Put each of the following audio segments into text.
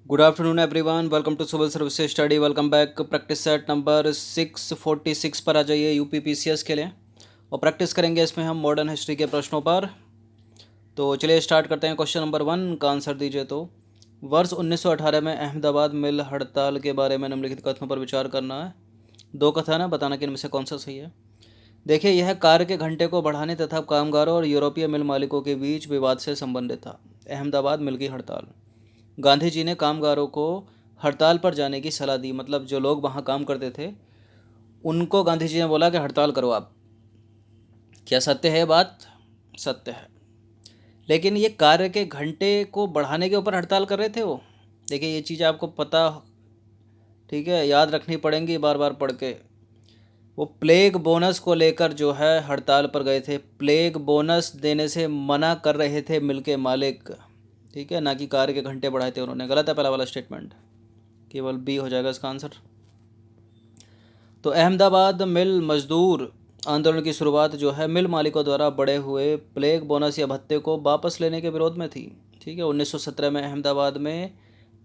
Good afternoon everyone, welcome to civil services study. Welcome back. Practice set number 646 पर आ जाइए UP PCS के लिए और प्रैक्टिस करेंगे इसमें हम मॉडर्न हिस्ट्री के प्रश्नों पर। तो चलिए स्टार्ट करते हैं। क्वेश्चन नंबर 1 का आंसर दीजिए। तो वर्ष 1918 में अहमदाबाद मिल हड़ताल के बारे में निम्नलिखित कथनों पर विचार करना है। दो कथन है, बताना कि इनमें से कौन सा सही है। देखिए, यह कार्य के घंटे को बढ़ाने तथा कामगारों और यूरोपीय मिल मालिकों के बीच विवाद से संबंधित था। अहमदाबाद मिल की हड़ताल, गांधी जी ने कामगारों को हड़ताल पर जाने की सलाह दी। मतलब जो लोग वहाँ काम करते थे उनको गांधी जी ने बोला कि हड़ताल करो आप। क्या सत्य है बात? सत्य है। लेकिन ये कार्य के घंटे को बढ़ाने के ऊपर हड़ताल कर रहे थे वो। देखिए, ये चीज़ आपको पता, ठीक है, याद रखनी पड़ेंगी बार बार पढ़ के। वो प्लेग बोनस को लेकर जो है हड़ताल पर गए थे। प्लेग बोनस देने से मना कर रहे थे मिल के मालिक, ठीक है, ना कि कार्य के घंटे बढ़ाए थे उन्होंने। गलत है पहला वाला स्टेटमेंट, केवल बी हो जाएगा इसका आंसर। तो अहमदाबाद मिल मजदूर आंदोलन की शुरुआत जो है मिल मालिकों द्वारा बढ़े हुए प्लेग बोनस या भत्ते को वापस लेने के विरोध में थी। ठीक है, 1917 में अहमदाबाद में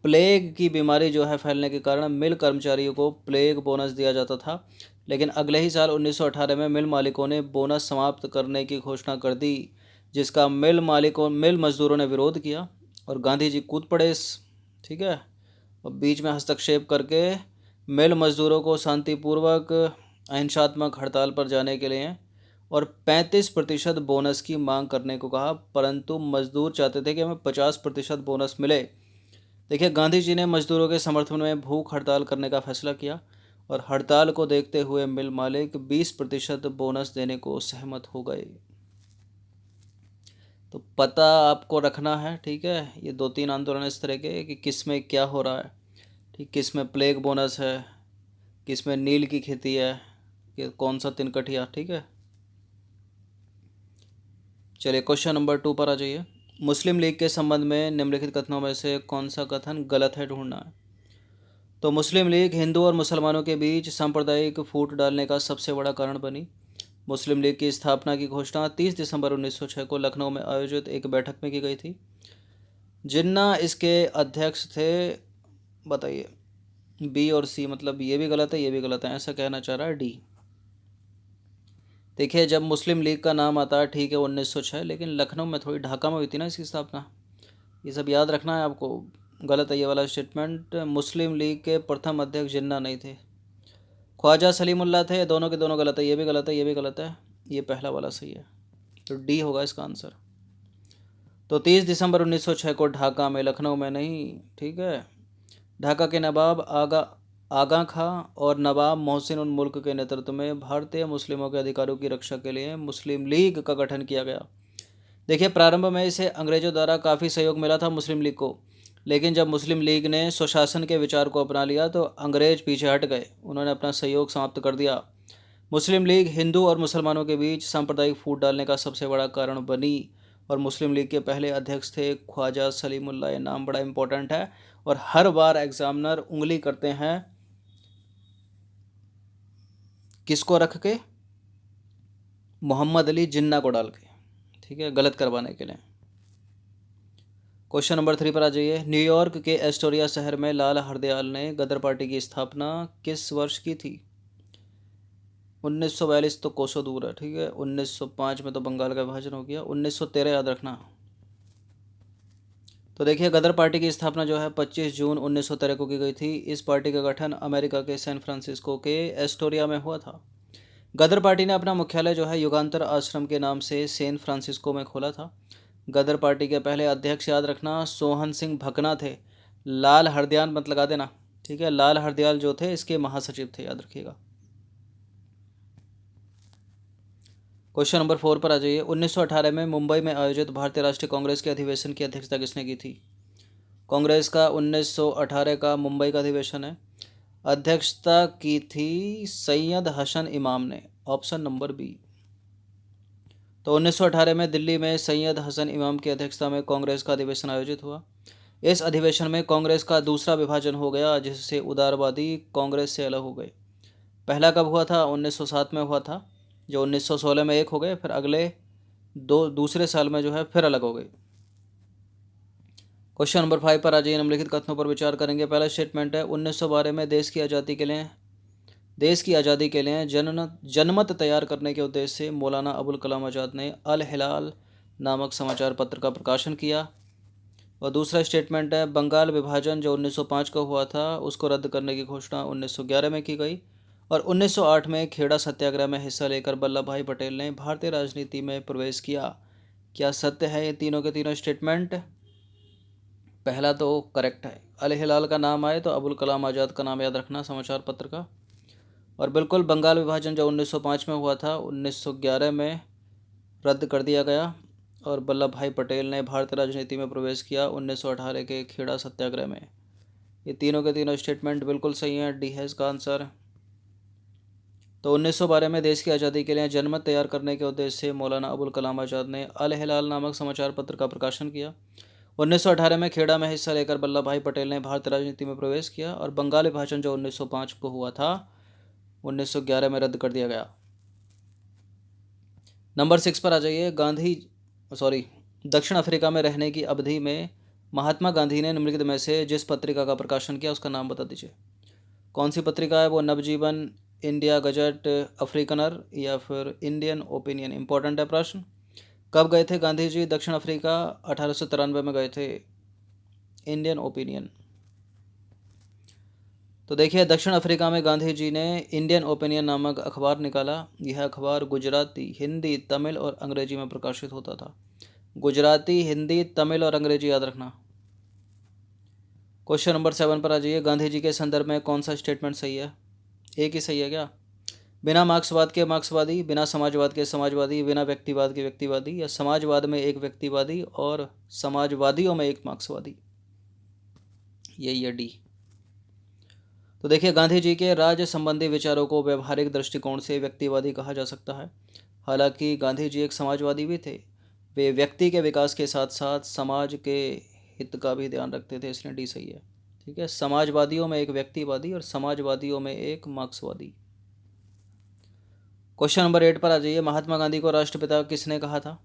प्लेग की बीमारी जो है फैलने के कारण मिल कर्मचारियों को प्लेग बोनस दिया जाता था। लेकिन अगले ही साल 1918 में मिल मालिकों ने बोनस समाप्त करने की घोषणा कर दी, जिसका मिल मजदूरों ने विरोध किया और गांधी जी कूद पड़े ठीक है, और बीच में हस्तक्षेप करके मिल मजदूरों को शांतिपूर्वक अहिंसात्मक हड़ताल पर जाने के लिए और 35% बोनस की मांग करने को कहा। परंतु मजदूर चाहते थे कि हमें 50% बोनस मिले। देखिए, गांधी जी ने मजदूरों के समर्थन में भूख हड़ताल करने का फैसला किया और हड़ताल को देखते हुए मिल मालिक 20% बोनस देने को सहमत हो गए। तो पता आपको रखना है, ठीक है। ये दो तीन आंदोलन इस तरह के कि किस में क्या हो रहा है, ठीक, किस में प्लेग बोनस है, किस में नील की खेती है, कि कौन सा तिनकठिया, ठीक है। चलिए क्वेश्चन नंबर 2 पर आ जाइए। मुस्लिम लीग के संबंध में निम्नलिखित कथनों में से कौन सा कथन गलत है, ढूंढना है। तो मुस्लिम लीग हिंदू और मुसलमानों के बीच सांप्रदायिक फूट डालने का सबसे बड़ा कारण बनी। मुस्लिम लीग की स्थापना की घोषणा 30 दिसंबर 1906 को लखनऊ में आयोजित एक बैठक में की गई थी। जिन्ना इसके अध्यक्ष थे। बताइए, बी और सी, मतलब ये भी गलत है, ये भी गलत है, ऐसा कहना चाह रहा है डी। देखिए, जब मुस्लिम लीग का नाम आता है, ठीक है, 1906, लेकिन लखनऊ में थोड़ी, ढाका में हुई थी ना इसकी स्थापना। ये सब याद रखना है आपको। गलत है ये वाला स्टेटमेंट। मुस्लिम लीग के प्रथम अध्यक्ष जिन्ना नहीं थे, ख्वाजा सलीमुल्लाह थे। दोनों के दोनों गलत है, ये भी गलत है, ये भी गलत है, ये पहला वाला सही है। तो डी होगा इसका आंसर। तो 30 दिसंबर 1906 को ढाका में, लखनऊ में नहीं, ठीक है। ढाका के नवाब आगा खां और नवाब मोहसिन उन मुल्क के नेतृत्व में भारतीय मुस्लिमों के अधिकारों की रक्षा के लिए मुस्लिम लीग का गठन किया गया। देखिए, प्रारंभ में इसे अंग्रेजों द्वारा काफ़ी सहयोग मिला था मुस्लिम लीग को, लेकिन जब मुस्लिम लीग ने स्वशासन के विचार को अपना लिया तो अंग्रेज पीछे हट गए, उन्होंने अपना सहयोग समाप्त कर दिया। मुस्लिम लीग हिंदू और मुसलमानों के बीच सांप्रदायिक फूट डालने का सबसे बड़ा कारण बनी और मुस्लिम लीग के पहले अध्यक्ष थे ख्वाजा सलीमुल्लाह। ये नाम बड़ा इंपॉर्टेंट है और हर बार एग्जामिनर उंगली करते हैं किसको रख के? मोहम्मद अली जिन्ना को डाल के, ठीक है, गलत करवाने के लिए। क्वेश्चन नंबर 3 पर आ जाइए। न्यूयॉर्क के एस्टोरिया शहर में लाल हरदयाल ने गदर पार्टी की स्थापना किस वर्ष की थी? 1942 तो कोसों दूर है, ठीक है। 1905 में तो बंगाल का विभाजन हो गया। 1913 याद रखना। तो देखिए, गदर पार्टी की स्थापना जो है 25 जून 1913 को की गई थी। इस पार्टी का गठन अमेरिका के सैन फ्रांसिस्को के एस्टोरिया में हुआ था। गदर पार्टी ने अपना मुख्यालय जो है युगांतर आश्रम के नाम से सैन फ्रांसिस्को में खोला था। गदर पार्टी के पहले अध्यक्ष याद रखना सोहन सिंह भकना थे। लाल हरदयाल मत लगा देना, ठीक है। लाल हरदयाल जो थे इसके महासचिव थे, याद रखिएगा। क्वेश्चन नंबर 4 पर आ जाइए। 1918 में मुंबई में आयोजित भारतीय राष्ट्रीय कांग्रेस के अधिवेशन की अध्यक्षता किसने की थी? कांग्रेस का 1918 का मुंबई का अधिवेशन है, अध्यक्षता की थी सैयद हसन इमाम ने। Option number B. तो 1918 में दिल्ली में सैयद हसन इमाम की अध्यक्षता में कांग्रेस का अधिवेशन आयोजित हुआ। इस अधिवेशन में कांग्रेस का दूसरा विभाजन हो गया, जिससे उदारवादी कांग्रेस से अलग हो गए। पहला कब हुआ था? 1907 में हुआ था, जो 1916 में एक हो गए, फिर अगले दूसरे साल में जो है फिर अलग हो गए। क्वेश्चन नंबर 5 पर आ जाइए। निम्नलिखित कथनों पर विचार करेंगे। पहला स्टेटमेंट है 1912 में देश की आज़ादी के लिए जनमत तैयार करने के उद्देश्य से मौलाना अबुल कलाम आज़ाद ने अल हिलाल नामक समाचार पत्र का प्रकाशन किया। और दूसरा स्टेटमेंट है बंगाल विभाजन जो 1905 का हुआ था उसको रद्द करने की घोषणा 1911 में की गई। और 1908 में खेड़ा सत्याग्रह में हिस्सा लेकर वल्लभ भाई पटेल ने भारतीय राजनीति में प्रवेश किया। क्या सत्य है ये तीनों के तीनों स्टेटमेंट? पहला तो करेक्ट है। अल हिलाल का नाम आए तो अबुल कलाम आज़ाद का नाम याद रखना समाचार पत्र का। और बिल्कुल बंगाल विभाजन जो 1905 में हुआ था 1911 में रद्द कर दिया गया। और वल्लभ भाई पटेल ने भारतीय राजनीति में प्रवेश किया 1918 के खेड़ा सत्याग्रह में। ये तीनों के तीनों स्टेटमेंट बिल्कुल सही हैं। डी है इसका आंसर। तो 1912 में देश की आज़ादी के लिए जनमत तैयार करने के उद्देश्य से मौलाना अबुल कलाम आज़ाद ने अल हिलाल नामक समाचार पत्र का प्रकाशन किया। 1918 में खेड़ा में हिस्सा लेकर वल्लभ भाई पटेल ने भारतीय राजनीति में प्रवेश किया। और बंगाल विभाजन जो 1905 को हुआ था 1911 में रद्द कर दिया गया। नंबर 6 पर आ जाइए। दक्षिण अफ्रीका में रहने की अवधि में महात्मा गांधी ने निम्नलिखित में से जिस पत्रिका का प्रकाशन किया उसका नाम बता दीजिए। कौन सी पत्रिका है वो? नवजीवन, इंडिया गजट, अफ्रीकनर या फिर इंडियन ओपिनियन? इंपॉर्टेंट है प्रश्न। कब गए थे गांधी जी दक्षिण अफ्रीका? 1893 में गए थे। Indian opinion. तो देखिए दक्षिण अफ्रीका में गांधी जी ने इंडियन ओपिनियन नामक अखबार निकाला। यह अखबार गुजराती, हिंदी, तमिल और अंग्रेजी में प्रकाशित होता था। गुजराती, हिंदी, तमिल और अंग्रेजी याद रखना। क्वेश्चन नंबर 7 पर आ जाइए। गांधी जी के संदर्भ में कौन सा स्टेटमेंट सही है? एक ही सही है क्या? बिना मार्क्सवाद के मार्क्सवादी, बिना समाजवाद के समाजवादी, बिना व्यक्तिवाद के व्यक्तिवादी, या समाजवाद में एक व्यक्तिवादी और समाजवादियों में एक मार्क्सवादी? यही है डी। तो देखिए गांधी जी के राज्य संबंधी विचारों को व्यवहारिक दृष्टिकोण से व्यक्तिवादी कहा जा सकता है। हालांकि गांधी जी एक समाजवादी भी थे। वे व्यक्ति के विकास के साथ साथ समाज के हित का भी ध्यान रखते थे, इसलिए डी सही है। ठीक है, समाजवादियों में एक व्यक्तिवादी और समाजवादियों में एक मार्क्सवादी। क्वेश्चन नंबर 8 पर आ जाइए। महात्मा गांधी को राष्ट्रपिता किसने कहा था?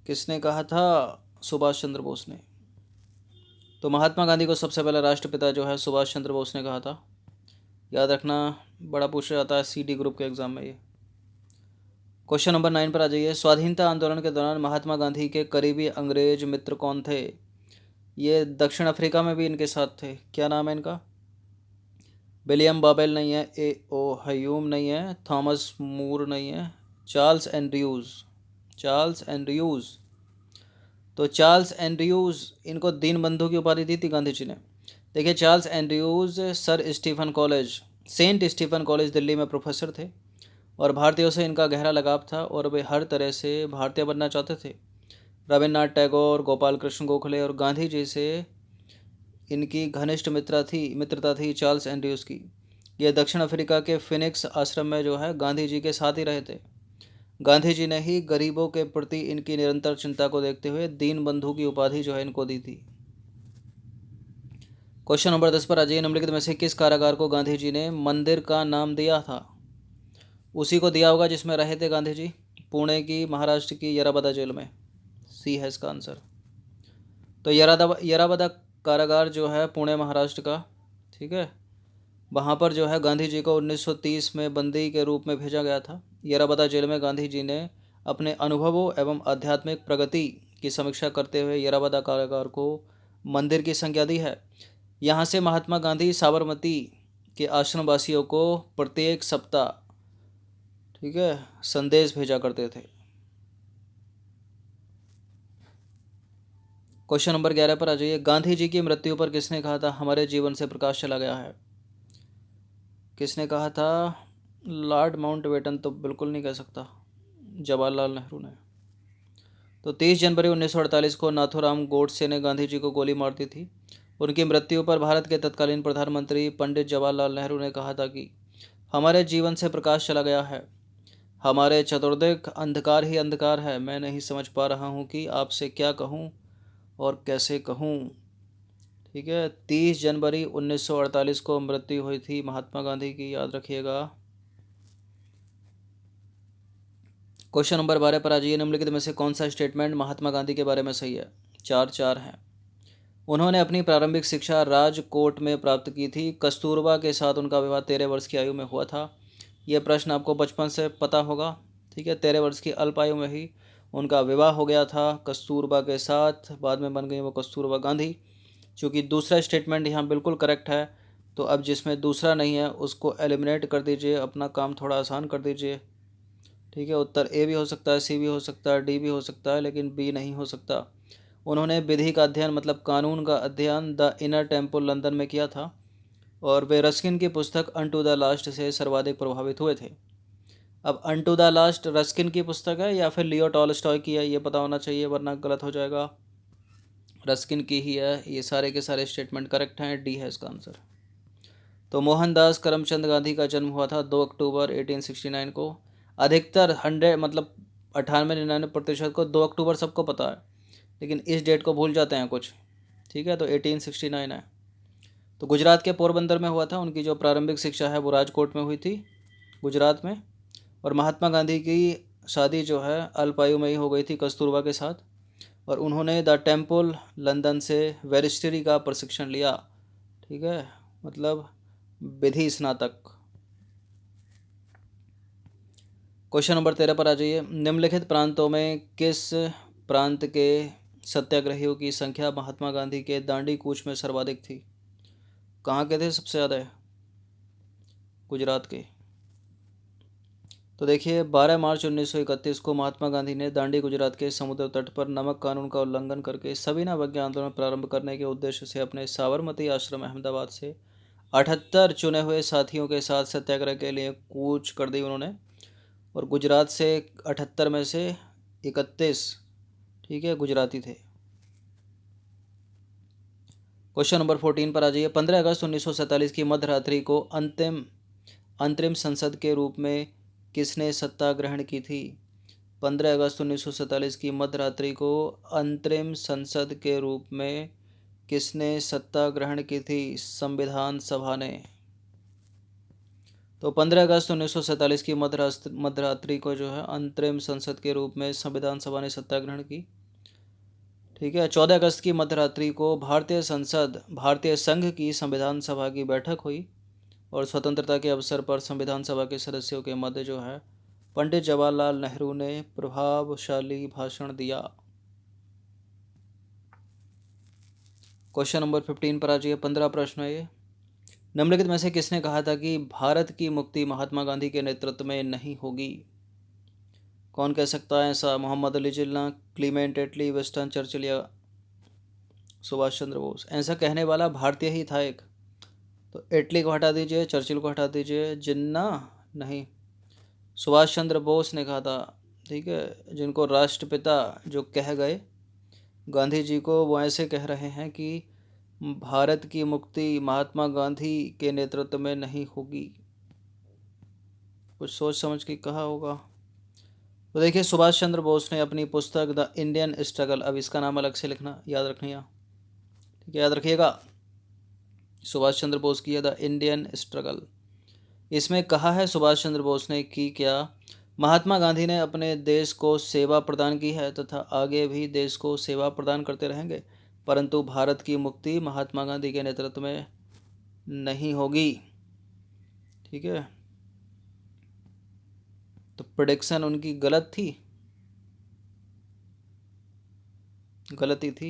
किसने कहा था? सुभाष चंद्र बोस ने। तो महात्मा गांधी को सबसे पहला राष्ट्रपिता जो है सुभाष चंद्र बोस ने कहा था। याद रखना, बड़ा पूछा जाता है सीडी ग्रुप के एग्जाम में ये। क्वेश्चन नंबर 9 पर आ जाइए। स्वाधीनता आंदोलन के दौरान महात्मा गांधी के करीबी अंग्रेज मित्र कौन थे? ये दक्षिण अफ्रीका में भी इनके साथ थे। क्या नाम है इनका? विलियम बाबेल नहीं है, ए ओ हयूम नहीं है, थॉमस मूर नहीं है, चार्ल्स एंड्रयूज़। Charles Andrews. तो चार्ल्स एंड्रयूज़, इनको दीन बंधु की उपाधि दी थी गांधी जी ने। देखिए Charles Andrews Saint Stephen college Delhi में प्रोफेसर थे। और भारतीयों से इनका गहरा लगाव था और वे हर तरह से भारतीय बनना चाहते थे। रविन्द्रनाथ टैगोर, गोपाल कृष्ण गोखले और गांधी जी से इनकी घनिष्ठ मित्रता थी चार्ल्स एंड्रयूज़ की। यह दक्षिण अफ्रीका के फिनिक्स आश्रम में जो है गांधी जी के साथ ही रहे थे। गांधी जी ने ही गरीबों के प्रति इनकी निरंतर चिंता को देखते हुए दीन बंधु की उपाधि जो है इनको दी थी। क्वेश्चन नंबर 10 पर आ जाइए। निम्नलिखित में से किस कारागार को गांधी जी ने मंदिर का नाम दिया था? उसी को दिया होगा जिसमें रहे थे गांधी जी, पुणे की, महाराष्ट्र की यराबदा जेल में। सी है इसका आंसर। तो यराबदा कारागार जो है पुणे महाराष्ट्र का, ठीक है, वहाँ पर जो है गांधी जी को 1930 में बंदी के रूप में भेजा गया था। यराबदा जेल में गांधी जी ने अपने अनुभवों एवं आध्यात्मिक प्रगति की समीक्षा करते हुए यराबदा कारागार को मंदिर की संज्ञा दी है। यहाँ से महात्मा गांधी साबरमती के आश्रमवासियों को प्रत्येक सप्ताह, ठीक है, संदेश भेजा करते थे। क्वेश्चन नंबर 11 पर आ जाइए। गांधी जी की मृत्यु पर किसने कहा था हमारे जीवन से प्रकाश चला गया है? किसने कहा था? लॉर्ड माउंटबेटन तो बिल्कुल नहीं कह सकता, जवाहरलाल नेहरू ने। तो 30 जनवरी 1948 को नाथूराम गोडसे ने गांधी जी को गोली मार दी थी। उनकी मृत्यु पर भारत के तत्कालीन प्रधानमंत्री पंडित जवाहरलाल नेहरू ने कहा था कि हमारे जीवन से प्रकाश चला गया है, हमारे चतुर्दिक अंधकार ही अंधकार है, मैं नहीं समझ पा रहा हूँ कि आपसे क्या कहूँ और कैसे कहूँ। ठीक है, 30 जनवरी 1948 को मृत्यु हुई थी महात्मा गांधी की, याद रखिएगा। क्वेश्चन नंबर 12 पर आ जाइए। निम्नलिखित में से कौन सा स्टेटमेंट महात्मा गांधी के बारे में सही है? 4 4 हैं। उन्होंने अपनी प्रारंभिक शिक्षा राजकोट में प्राप्त की थी। कस्तूरबा के साथ उनका विवाह 13 वर्ष की आयु में हुआ था। यह प्रश्न आपको बचपन से पता होगा। ठीक है, 13 वर्ष की अल्प आयु में ही उनका विवाह हो गया था कस्तूरबा के साथ। बाद में बन गई वो कस्तूरबा गांधी। चूँकि दूसरा स्टेटमेंट यहाँ बिल्कुल करेक्ट है, तो अब जिसमें दूसरा नहीं है उसको एलिमिनेट कर दीजिए, अपना काम थोड़ा आसान कर दीजिए। ठीक है, उत्तर ए भी हो सकता है, सी भी हो सकता है, डी भी हो सकता है, लेकिन बी नहीं हो सकता। उन्होंने विधि का अध्ययन मतलब कानून का अध्ययन द इनर टेम्पल लंदन में किया था, और वे रस्किन की पुस्तक अनटू द लास्ट से सर्वाधिक प्रभावित हुए थे। अब अनटू द लास्ट रस्किन की पुस्तक है या फिर लियो टॉलस्टॉय की है, ये पता होना चाहिए, वरना गलत हो जाएगा। रस्किन की ही है। ये सारे के सारे स्टेटमेंट करेक्ट हैं, डी है इसका आंसर। तो मोहनदास करमचंद गांधी का जन्म हुआ था 2 अक्टूबर 1869 को। अधिकतर 100 मतलब 98-99% को 2 अक्टूबर सबको पता है, लेकिन इस डेट को भूल जाते हैं कुछ। ठीक है, तो 1869 है। तो गुजरात के पोरबंदर में हुआ था। उनकी जो प्रारंभिक शिक्षा है वो राजकोट में हुई थी, गुजरात में। और महात्मा गांधी की शादी जो है अल्पायु में ही हो गई थी कस्तूरबा के साथ, और उन्होंने द टेम्पल लंदन से बैरिस्टरी का प्रशिक्षण लिया। ठीक है, मतलब विधि स्नातक। क्वेश्चन नंबर 13 पर आ जाइए। निम्नलिखित प्रांतों में किस प्रांत के सत्याग्रहियों की संख्या महात्मा गांधी के दांडी कूच में सर्वाधिक थी? कहाँ के थे सबसे ज़्यादा? गुजरात के। तो देखिए, 12 मार्च 1931 को महात्मा गांधी ने दांडी गुजरात के समुद्र तट पर नमक कानून का उल्लंघन करके सविनय अवज्ञा आंदोलन प्रारंभ करने के उद्देश्य से अपने साबरमती आश्रम अहमदाबाद से 78 चुने हुए साथियों के साथ सत्याग्रह के लिए कूच कर दी उन्होंने। और गुजरात से 78 में से 31, ठीक है, गुजराती थे। क्वेश्चन नंबर 14 पर आ जाइए। 15 अगस्त 1947 की मध्यरात्रि को अंतरिम संसद के रूप में किसने सत्ता ग्रहण की थी? 15 अगस्त 1947 की मध्यरात्रि को अंतरिम संसद के रूप में किसने सत्ता ग्रहण की थी? संविधान सभा ने। तो 15 अगस्त 1947 की मध्यरात्रि को जो है अंतरिम संसद के रूप में संविधान सभा ने सत्ता ग्रहण की। ठीक है, 14 अगस्त की मध्यरात्रि को भारतीय संघ की संविधान सभा की बैठक हुई, और स्वतंत्रता के अवसर पर संविधान सभा के सदस्यों के मध्य जो है पंडित जवाहरलाल नेहरू ने प्रभावशाली भाषण दिया। क्वेश्चन नंबर 15 पर आ जाइए। 15 प्रश्न है ये। निम्नलिखित में से किसने कहा था कि भारत की मुक्ति महात्मा गांधी के नेतृत्व में नहीं होगी? कौन कह सकता है ऐसा? मोहम्मद अली जिन्ना, क्लीमेंट एटली, विंस्टन चर्चिल या सुभाष चंद्र बोस? ऐसा कहने वाला भारतीय ही था एक। तो एटली को हटा दीजिए, चर्चिल को हटा दीजिए, जिन्ना नहीं, सुभाष चंद्र बोस ने कहा था। ठीक है, जिनको राष्ट्रपिता जो कह गए गांधी जी को, वो ऐसे कह रहे हैं कि भारत की मुक्ति महात्मा गांधी के नेतृत्व में नहीं होगी। कुछ सोच समझ के कहा होगा। तो देखिए, सुभाष चंद्र बोस ने अपनी पुस्तक द इंडियन स्ट्रगल, अब इसका नाम अलग से लिखना, याद रखना, ठीक है, याद रखिएगा, सुभाष चंद्र बोस की है द इंडियन स्ट्रगल। इसमें कहा है सुभाष चंद्र बोस ने कि क्या महात्मा गांधी ने अपने देश को सेवा प्रदान की है तथा आगे भी देश को सेवा प्रदान करते रहेंगे, परंतु भारत की मुक्ति महात्मा गांधी के नेतृत्व में नहीं होगी। ठीक है, तो प्रेडिक्शन उनकी गलत थी, गलती थी।